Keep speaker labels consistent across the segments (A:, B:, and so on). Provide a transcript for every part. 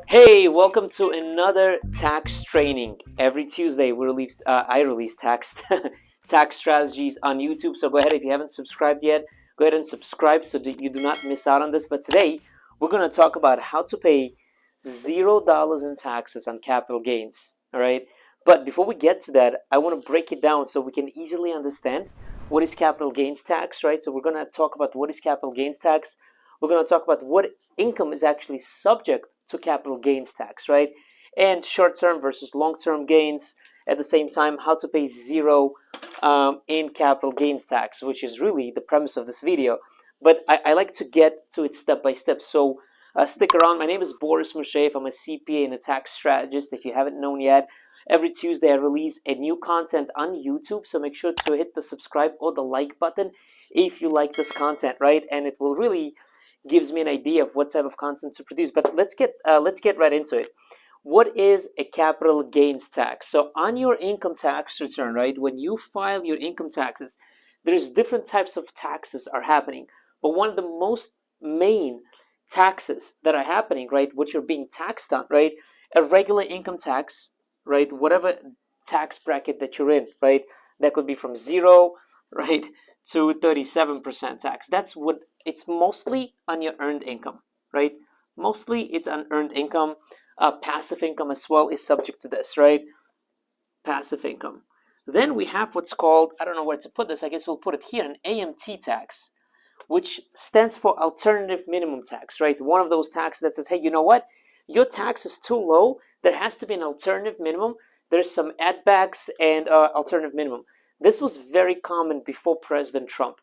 A: Hey, welcome to another tax training. Every Tuesday, I release tax tax strategies on YouTube. So go ahead, if you haven't subscribed yet, go ahead and subscribe so that you do not miss out on this. But today, we're going to talk about how to pay $0 in taxes on capital gains. All right. But before we get to that, I want to break it down so we can easily understand what is capital gains tax. Right. So we're going to talk about what is capital gains tax. We're going to talk about what income is actually subject to capital gains tax, right? And short-term versus long-term gains. At the same time, how to pay zero in capital gains tax, which is really the premise of this video. But I like to get to it step by step. So stick around. My name is Boris Mushev. I'm a CPA and a tax strategist. If you haven't known yet, every Tuesday I release a new content on YouTube. So make sure to hit the subscribe or the like button if you like this content, right? And it will really gives me an idea of what type of content to produce. But let's get right into it. What is a capital gains tax? So on your income tax return, right, when you file your income taxes, there's different types of taxes are happening. But one of the most main taxes that are happening, right, what you're being taxed on, right, a regular income tax, right, whatever tax bracket that you're in, right, that could be from zero, right, to 37% tax. That's what it's mostly on your earned income, right? Mostly it's on earned income. Passive income as well is subject to this, right? Passive income. Then we have what's called, I don't know where to put this, I guess we'll put it here, an AMT tax, which stands for alternative minimum tax, right? One of those taxes that says, hey, you know what? Your tax is too low. There has to be an alternative minimum. There's some add backs and alternative minimum. This was very common before President Trump,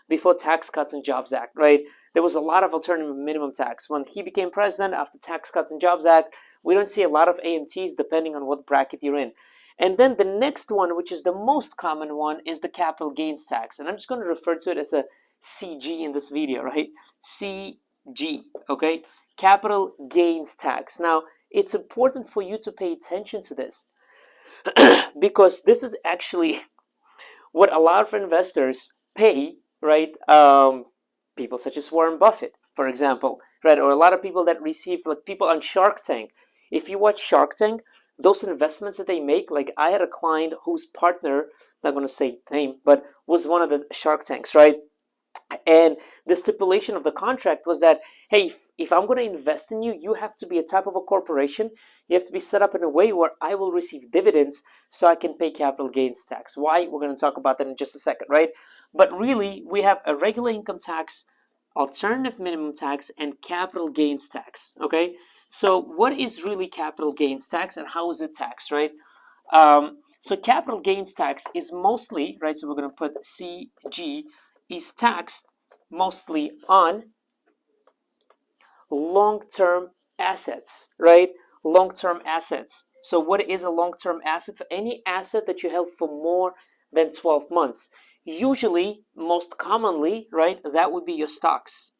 A: before Tax Cuts and Jobs Act, right? There was a lot of alternative minimum tax. When he became president after Tax Cuts and Jobs Act, we don't see a lot of AMTs depending on what bracket you're in. And then the next one, which is the most common one, is the capital gains tax. And I'm just going to refer to it as a CG in this video, right? CG, okay? Capital gains tax. Now, it's important for you to pay attention to this because this is actually what a lot of investors pay, right? People such as Warren Buffett, for example, right? Or a lot of people that receive, like people on Shark Tank. If you watch Shark Tank, those investments that they make, like I had a client whose partner, not going to say name, but was one of the Shark Tanks, right? And the stipulation of the contract was that, hey, if I'm going to invest in you, you have to be a type of a corporation. You have to be set up in a way where I will receive dividends so I can pay capital gains tax. Why? We're going to talk about that in just a second, right? But really, we have a regular income tax, alternative minimum tax, and capital gains tax, okay? So what is really capital gains tax and how is it taxed, right? So capital gains tax is mostly, right, so we're going to put CG, is taxed mostly on long-term assets, right? Long-term assets. So what is a long-term asset? Any asset that you held for more than 12 months. Usually, most commonly, right, that would be your stocks,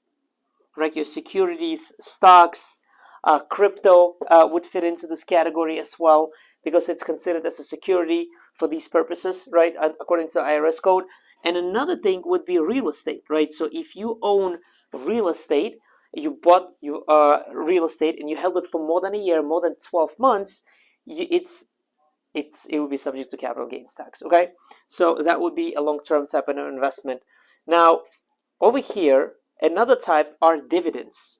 A: right? Your securities, stocks, crypto would fit into this category as well because it's considered as a security for these purposes, right, according to the IRS code. And another thing would be real estate, right? So if you own real estate, you bought your real estate and you held it for more than a year, more than 12 months, it would be subject to capital gains tax, okay? So that would be a long-term type of investment. Now, over here, another type are dividends,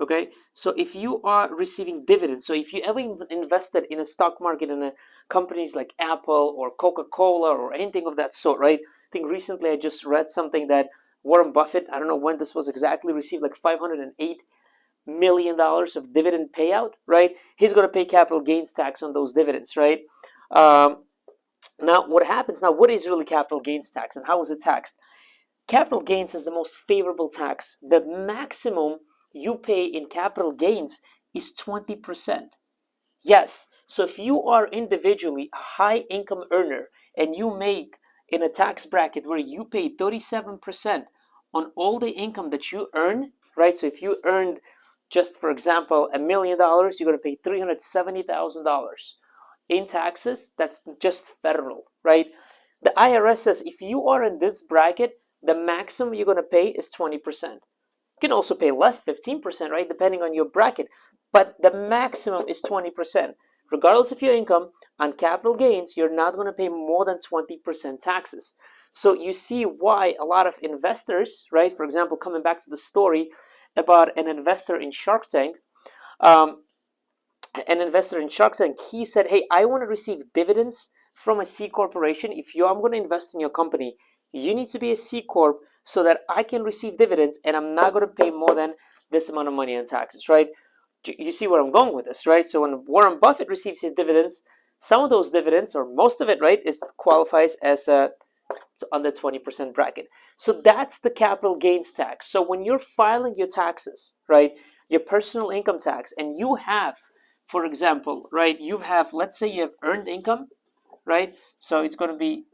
A: okay? So if you are receiving dividends, so if you ever invested in a stock market in a companies like Apple or Coca-Cola or anything of that sort, right? I think recently I just read something that Warren Buffett, I don't know when this was exactly, received like $508 million of dividend payout, right? He's going to pay capital gains tax on those dividends, right? Now, what happens now? What is really capital gains tax and how is it taxed? Capital gains is the most favorable tax. The maximum you pay in capital gains is 20%. Yes, so if you are individually a high income earner and you make in a tax bracket where you pay 37% on all the income that you earn, right? So if you earned, just for example, $1 million, you're going to pay $370,000 in taxes. That's just federal, right? The IRS says if you are in this bracket, the maximum you're going to pay is 20%. You can also pay less, 15%, right? Depending on your bracket. but the maximum is 20%. Regardless of your income, on capital gains, you're not going to pay more than 20% taxes. So you see why a lot of investors, right? For example, coming back to the story about an investor in Shark Tank, he said, hey, I want to receive dividends from a C corporation. If I'm going to invest in your company, you need to be a C corp so that I can receive dividends and I'm not going to pay more than this amount of money on taxes, right? You see where I'm going with this, right? So when Warren Buffett receives his dividends, some of those dividends, or most of it, right, qualifies as on the 20% bracket. So that's the capital gains tax. So when you're filing your taxes, right, your personal income tax, and you have, for example, right, let's say you have earned income, right? So it's going to be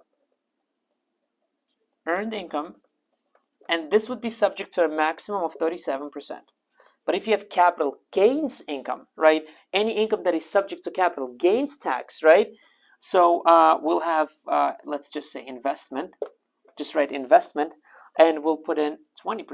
A: earned income, and this would be subject to a maximum of 37%. But if you have capital gains income, right, any income that is subject to capital gains tax, right, so we'll have, let's just say investment, just write investment, and we'll put in 20%.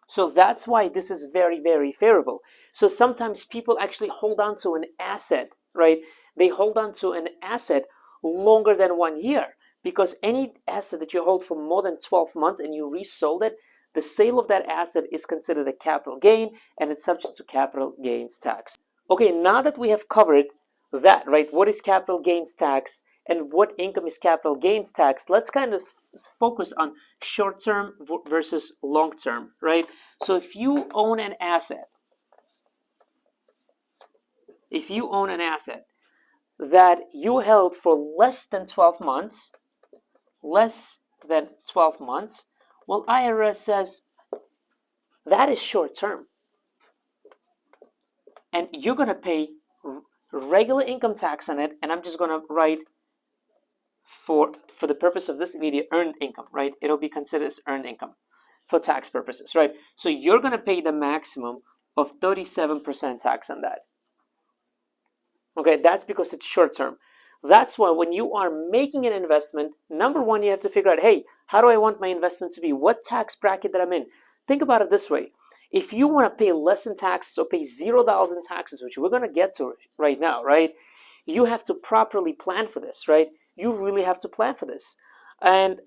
A: So that's why this is very, very favorable. So sometimes people actually hold on to an asset, right? They hold on to an asset longer than 1 year, because any asset that you hold for more than 12 months and you resold it, the sale of that asset is considered a capital gain and it's subject to capital gains tax. Okay, now that we have covered that, right, what is capital gains tax and what income is capital gains tax, let's kind of focus on short-term versus long-term, right? So if you own an asset, that you held for less than 12 months, well, IRS says that is short-term. And you're going to pay regular income tax on it, and I'm just going to write, for the purpose of this video, earned income, right? It'll be considered as earned income for tax purposes, right? So you're going to pay the maximum of 37% tax on that. Okay, that's because it's short-term. That's why when you are making an investment, number one, you have to figure out, hey, how do I want my investment to be? What tax bracket that I'm in? Think about it this way. If you want to pay less in taxes or pay $0 in taxes, which we're going to get to right now, right? You have to properly plan for this, right? You really have to plan for this. And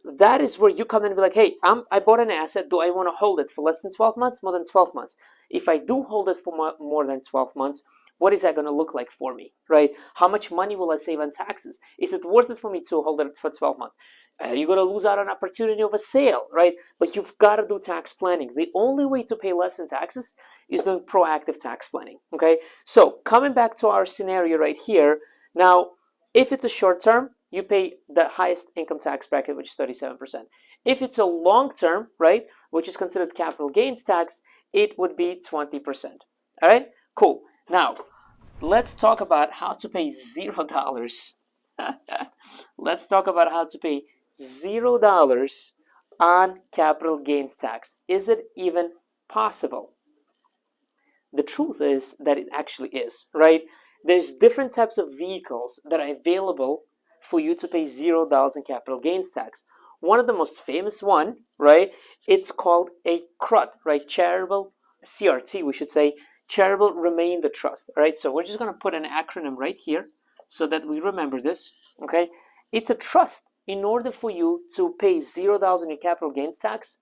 A: that is where you come in and be like, hey, I bought an asset. Do I want to hold it for less than 12 months, more than 12 months? If I do hold it for more than 12 months, what is that going to look like for me, right? How much money will I save on taxes? Is it worth it for me to hold it for 12 months? You're going to lose out on an opportunity of a sale, right? But you've got to do tax planning. The only way to pay less in taxes is doing proactive tax planning, okay? So coming back to our scenario right here, now, if it's a short term, you pay the highest income tax bracket, which is 37%. If it's a long term, right, which is considered capital gains tax, it would be 20%. All right, cool. Now, let's talk about how to pay $0. Let's talk about how to pay $0 on capital gains tax. Is it even possible? The truth is that it actually is, right? There's different types of vehicles that are available for you to pay $0 in capital gains tax. One of the most famous one, right? It's called a CRUT, right? Charitable, CRT, we should say, Charitable Remainder Trust, all right? So we're just going to put an acronym right here so that we remember this, okay? It's a trust. In order for you to pay $0 in your capital gains tax,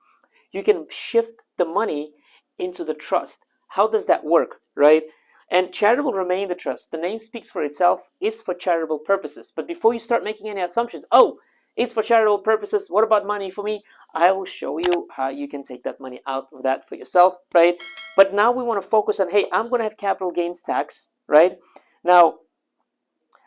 A: you can shift the money into the trust. How does that work, right? And charitable remainder trust, the name speaks for itself, is for charitable purposes. But before you start making any assumptions, oh, it's for charitable purposes, what about money for me? I will show you how you can take that money out of that for yourself, right? But now we want to focus on, hey, I'm going to have capital gains tax, right? Now,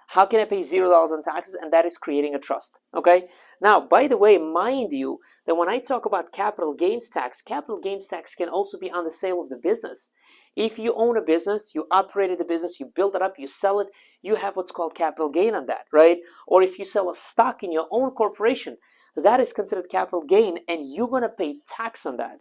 A: how can I pay $0 on taxes? And that is creating a trust, okay? Now, by the way, mind you, that when I talk about capital gains tax can also be on the sale of the business. If you own a business, you operated the business, you build it up, you sell it, you have what's called capital gain on that, right? Or if you sell a stock in your own corporation, that is considered capital gain and you're going to pay tax on that,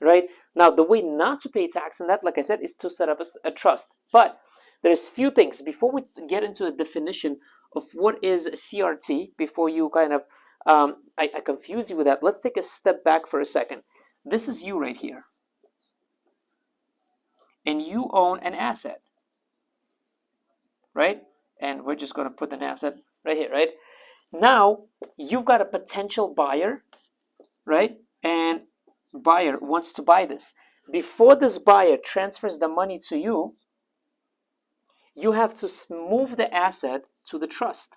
A: right? Now, the way not to pay tax on that, like I said, is to set up a trust. But there's few things. Before we get into a definition of what is a CRT, before you kind of, I confuse you with that, let's take a step back for a second. This is you right here. and you own an asset, right? And we're just going to put an asset right here, right? Now you've got a potential buyer, right? And buyer wants to buy this. Before this buyer transfers the money to you, you have to move the asset to the trust.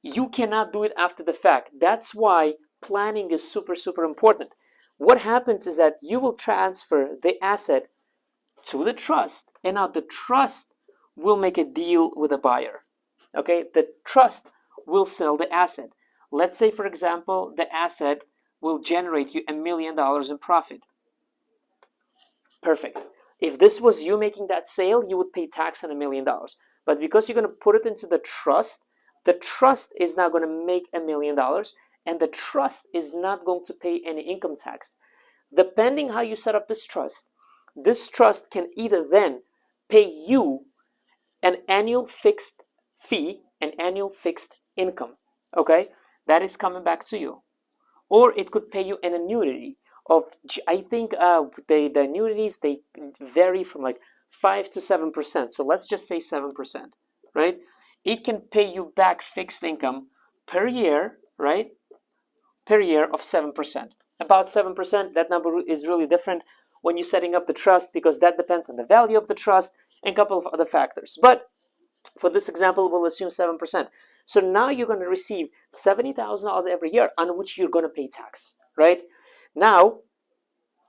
A: You cannot do it after the fact. That's why planning is super, super important. What happens is that you will transfer the asset to the trust, and now the trust will make a deal with the buyer. Okay, the trust will sell the asset. Let's say, for example, the asset will generate you $1 million in profit. Perfect. If this was you making that sale, you would pay tax on $1 million. But because you're going to put it into the trust is now going to make $1 million, and the trust is not going to pay any income tax. Depending how you set up this trust can either then pay you an annual fixed fee, an annual fixed income, okay? That is coming back to you. Or it could pay you an annuity of, I think the annuities, they vary from like 5 to 7%. So let's just say 7%, right? It can pay you back fixed income per year, right? Per year of 7%. About 7%, that number is really different when you're setting up the trust, because that depends on the value of the trust and a couple of other factors. But for this example, we'll assume 7%. So now you're going to receive $70,000 every year on which you're going to pay tax, right? Now,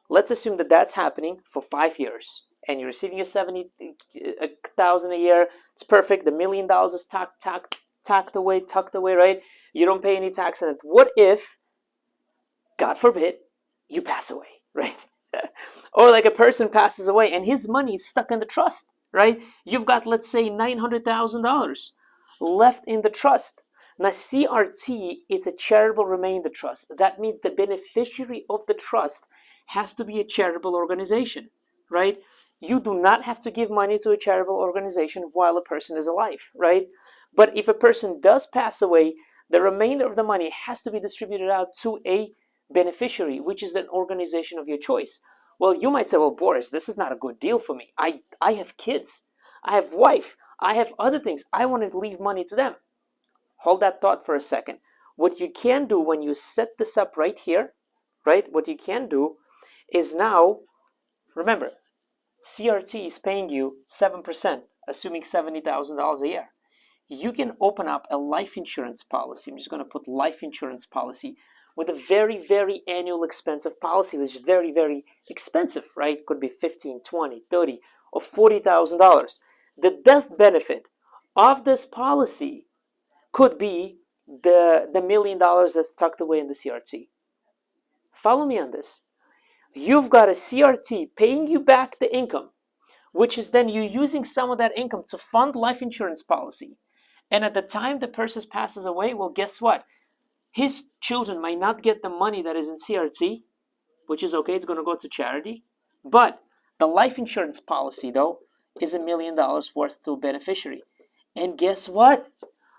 A: let's assume that that's happening for 5 years, and you're receiving your $70,000 a year. It's perfect. The $1 million is tucked away, right? You don't pay any tax on it. What if, God forbid, you pass away, right? Or like a person passes away and his money is stuck in the trust, right? You've got, let's say, $900,000 left in the trust. Now, CRT is a charitable remainder trust. That means the beneficiary of the trust has to be a charitable organization, right? You do not have to give money to a charitable organization while a person is alive, right? But if a person does pass away, the remainder of the money has to be distributed out to a beneficiary, which is an organization of your choice. Well, you might say, well, Boris, this is not a good deal for me. I have kids. I have wife. I have other things. I want to leave money to them. Hold that thought for a second. What you can do when you set this up right here, right? What you can do is now, remember, CRT is paying you 7%, assuming $70,000 a year. You can open up a life insurance policy. I'm just going to put life insurance policy with a very, very annual expensive policy, which is very, very expensive, right? Could be $15, $20, $30, or $40,000. The death benefit of this policy could be the $1 million that's tucked away in the CRT. Follow me on this. You've got a CRT paying you back the income, which is then you using some of that income to fund life insurance policy. And at the time the person passes away, well, guess what? His children might not get the money that is in CRT, which is okay, it's going to go to charity. But the life insurance policy, though, is $1 million worth to a beneficiary. And guess what?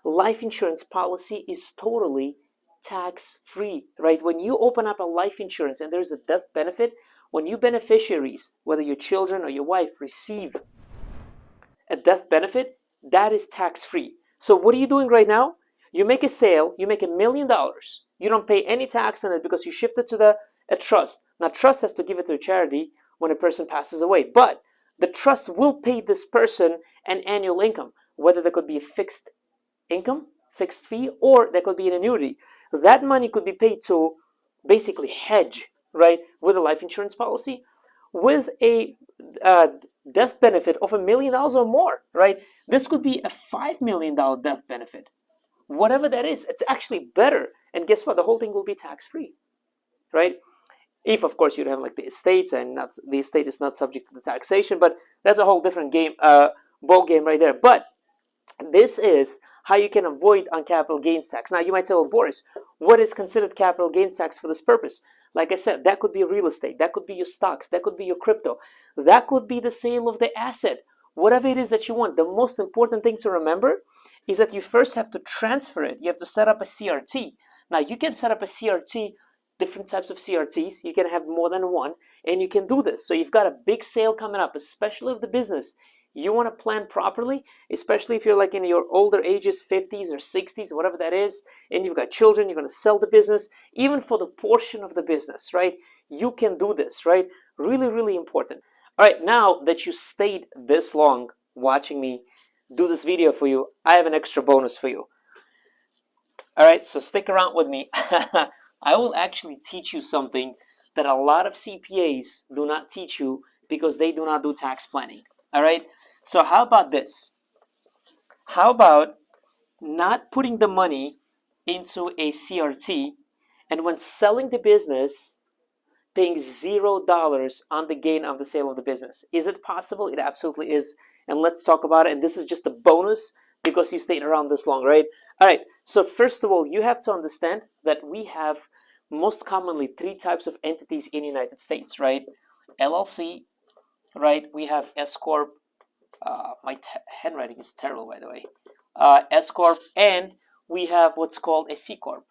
A: Life insurance policy is totally tax-free, right? When you open up a life insurance and there's a death benefit, when you beneficiaries, whether your children or your wife, receive a death benefit, that is tax-free. So what are you doing right now? You make a sale, you make $1 million. You don't pay any tax on it because you shift it to a trust. Now, trust has to give it to a charity when a person passes away, but the trust will pay this person an annual income, whether there could be a fixed income, fixed fee, or there could be an annuity. That money could be paid to basically hedge, right, with a life insurance policy, with a death benefit of $1 million or more, right? This could be a $5 million death benefit. Whatever that is, it's actually better. And guess what? The whole thing will be tax-free, right? If, of course, you have like the estates, and not, the estate is not subject to the taxation, but that's a whole different game, ball game right there. But this is how you can avoid on capital gains tax. Now, you might say, well, Boris, what is considered capital gains tax for this purpose? Like I said, that could be real estate, that could be your stocks, that could be your crypto, that could be the sale of the asset, whatever it is that you want. The most important thing to remember is that you first have to transfer it. You have to set up a CRT. Now, you can set up a CRT different types of CRTs. You can have more than one, and you can do this. So you've got a big sale coming up, especially if the business you want to plan properly, especially if you're like in your older ages, 50s or 60s, whatever that is, and you've got children, you're going to sell the business, even for the portion of the business, right? You can do this, right? Really, really important. All right, now that you stayed this long watching me do this video for you, I have an extra bonus for you. All right, so stick around with me. I will actually teach you something that a lot of CPAs do not teach you because they do not do tax planning. All right, so how about this? How about not putting the money into a CRT, and when selling the business, paying $0 on the gain of the sale of the business? Is it possible? It absolutely is. And let's talk about it. And this is just a bonus because you stayed around this long, right? All right. So first of all, you have to understand that we have most commonly three types of entities in the United States, right? LLC, right? We have S Corp. My handwriting is terrible, by the way. S Corp, and we have what's called a C Corp.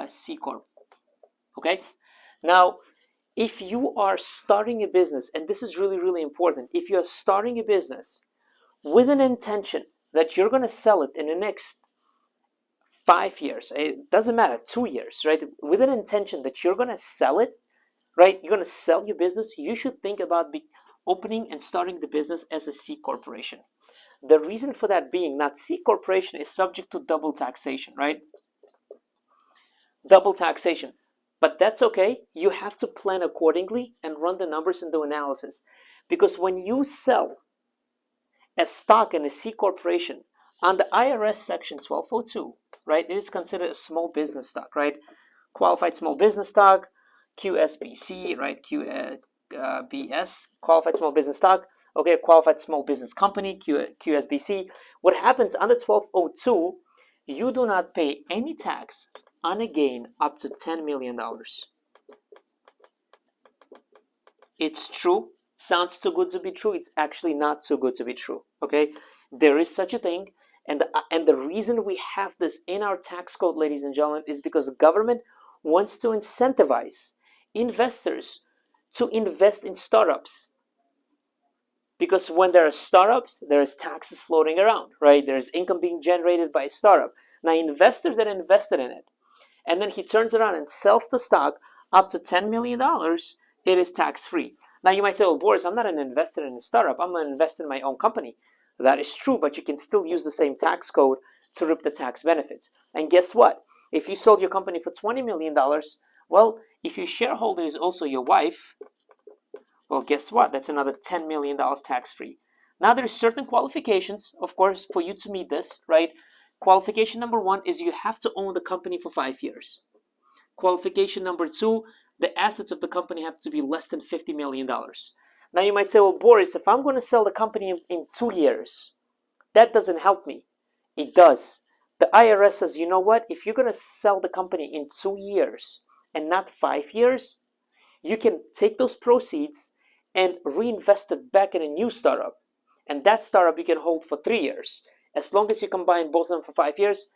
A: C Corp. Okay. Now, if you are starting a business, and this is really, really important, if you are starting a business with an intention that you're going to sell it in the next 5 years, it doesn't matter, 2 years, right? With an intention that you're going to sell it, right? You're going to sell your business, you should think about opening and starting the business as a C corporation. The reason for that being, not C corporation is subject to double taxation, right? Double taxation. But that's okay. You have to plan accordingly and run the numbers and do analysis. Because when you sell a stock in a C corporation, on the IRS section 1202, right, it is considered a small business stock, right? Qualified small business stock, QSBC, right? QBS, qualified small business stock. Okay, qualified small business company, QSBC. What happens under 1202, you do not pay any tax on a gain up to $10 million. It's true. Sounds too good to be true. It's actually not too good to be true. Okay, there is such a thing, and the reason we have this in our tax code, ladies and gentlemen, is because the government wants to incentivize investors to invest in startups. Because when there are startups, there is taxes floating around, right? There's income being generated by a startup. Now, investor that invested in it, and then he turns around and sells the stock up to $10 million, it is tax-free. Now, you might say, well, Boris, I'm not an investor in a startup. I'm an investor in my own company. That is true, but you can still use the same tax code to reap the tax benefits. And guess what? If you sold your company for $20 million, well, if your shareholder is also your wife, well, guess what? That's another $10 million tax-free. Now, there's certain qualifications, of course, for you to meet this, right? Qualification number one is you have to own the company for 5 years. Qualification number two, the assets of the company have to be less than $50 million. Now, you might say, well, Boris, if I'm going to sell the company in 2 years, that doesn't help me. It does. The IRS says, you know what? If you're going to sell the company in 2 years and not 5 years, you can take those proceeds and reinvest it back in a new startup. And that startup you can hold for 3 years. As long as you combine both of them for 5 years,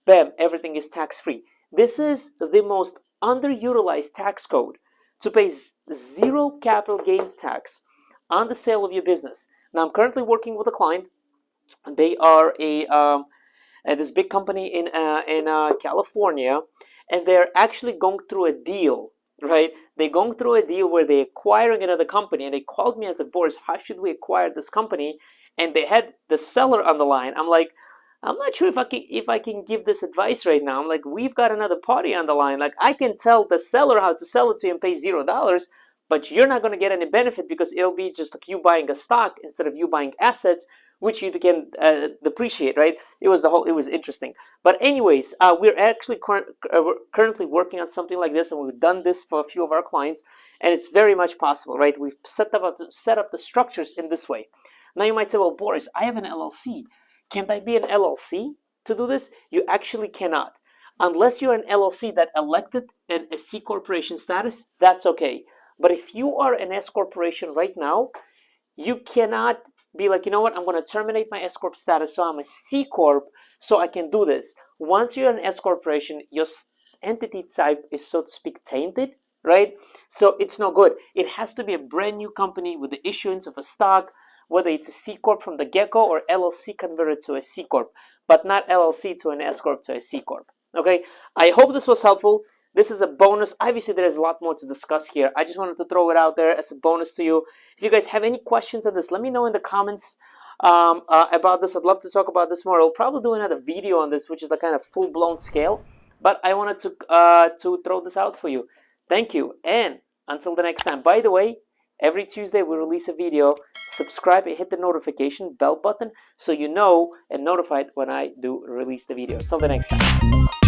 A: bam, everything is tax-free. This is the most underutilized tax code, to pay zero capital gains tax on the sale of your business. Now, I'm currently working with a client. They are this big company in California, and they're actually going through a deal, right? They're going through a deal where they're acquiring another company, and they called me and said, Boris, how should we acquire this company? And they had the seller on the line. I'm like, I'm not sure if I can give this advice right now. I'm like, we've got another party on the line. Like, I can tell the seller how to sell it to you and pay $0, but you're not going to get any benefit because it'll be just like you buying a stock instead of you buying assets, which you can depreciate, right? It was interesting. But anyways, we're actually currently working on something like this, and we've done this for a few of our clients, and it's very much possible, right? We've set up the structures in this way. Now, you might say, well, Boris, I have an LLC. Can't I be an LLC to do this? You actually cannot. Unless you're an LLC that elected a C corporation status, that's okay. But if you are an S corporation right now, you cannot be like, you know what, I'm going to terminate my S corp status so I'm a C corp so I can do this. Once you're an S corporation, entity type is, so to speak, tainted, right? So it's no good. It has to be a brand new company with the issuance of a stock, whether it's a C Corp from the get-go or LLC converted to a C Corp, but not LLC to an S Corp to a C Corp. Okay, I hope this was helpful. This is a bonus. Obviously, there's a lot more to discuss here. I just wanted to throw it out there as a bonus to you. If you guys have any questions on this, let me know in the comments about this. I'd love to talk about this more. I'll probably do another video on this, which is the kind of full-blown scale. But I wanted to throw this out for you. Thank you, and until the next time. By the way, every Tuesday we release a video. Subscribe and hit the notification bell button so you know and notified when I do release the video. Until the next time.